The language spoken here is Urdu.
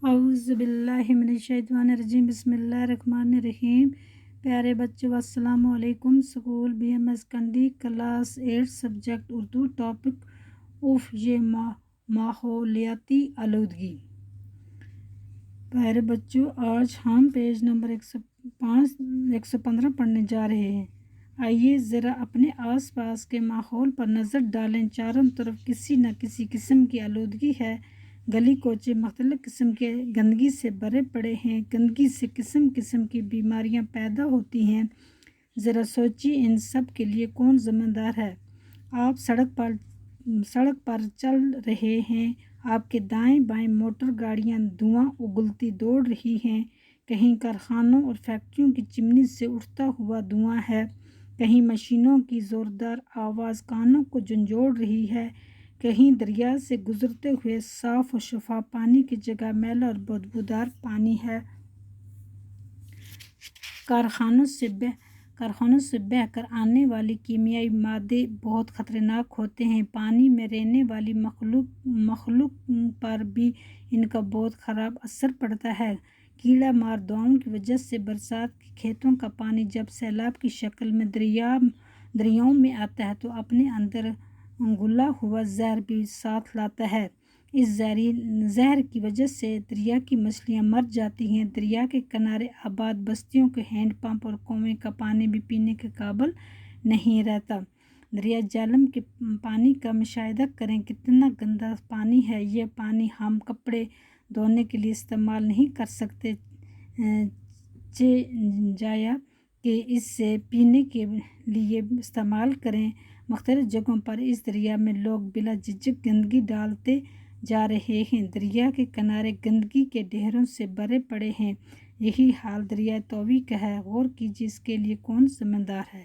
اعوذ باللہ من الشیطان الرجیم بسم اللہ الرحمن الرحیم۔ پیارے بچوں السلام علیکم۔ School B M S Kandi class 8 subject Urdu topic of یہ ماحولیاتی آلودگی۔ پیارے بچوں آج ہم پیج نمبر 115 پڑھنے جا رہے ہیں۔ آئیے ذرا اپنے آس پاس کے ماحول پر نظر ڈالیں۔ چاروں طرف کسی نہ کسی قسم کی آلودگی ہے۔ گلی کوچے مختلف قسم کے گندگی سے بھرے پڑے ہیں۔ گندگی سے قسم قسم کی بیماریاں پیدا ہوتی ہیں۔ ذرا سوچیے ان سب کے لیے کون ذمہ دار ہے؟ آپ سڑک پر چل رہے ہیں، آپ کے دائیں بائیں موٹر گاڑیاں دھواں اگلتی دوڑ رہی ہیں۔ کہیں کارخانوں اور فیکٹریوں کی چمنی سے اٹھتا ہوا دھواں ہے، کہیں مشینوں کی زوردار آواز کانوں کو جھنجھوڑ رہی ہے، کہیں دریا سے گزرتے ہوئے صاف و شفاف پانی کی جگہ میلا اور بدبودار پانی ہے۔ کارخانوں سے بہہ کر آنے والے کیمیائی مادے بہت خطرناک ہوتے ہیں۔ پانی میں رہنے والی مخلوق پر بھی ان کا بہت خراب اثر پڑتا ہے۔ کیڑا مار دواؤں کی وجہ سے برسات کے کھیتوں کا پانی جب سیلاب کی شکل میں دریاؤں میں آتا ہے تو اپنے اندر گھلا ہوا زہر بھی ساتھ لاتا ہے۔ اس زہر کی وجہ سے دریا کی مچھلیاں مر جاتی ہیں۔ دریا کے کنارے آباد بستیوں کے ہینڈ پمپ اور کنویں کا پانی بھی پینے کے قابل نہیں رہتا۔ دریا جہلم کے پانی کا مشاہدہ کریں، کتنا گندا پانی ہے۔ یہ پانی ہم کپڑے دھونے کے لیے استعمال نہیں کر سکتے، جایا کہ اسے پینے کے لیے استعمال کریں۔ مختلف جگہوں پر اس دریا میں لوگ بلا جھجک گندگی ڈالتے جا رہے ہیں۔ دریا کے کنارے گندگی کے ڈھیروں سے بھرے پڑے ہیں۔ یہی حال دریائے توی کا ہے۔ غور کیجیے اس کے لیے کون ذمہ دار ہے؟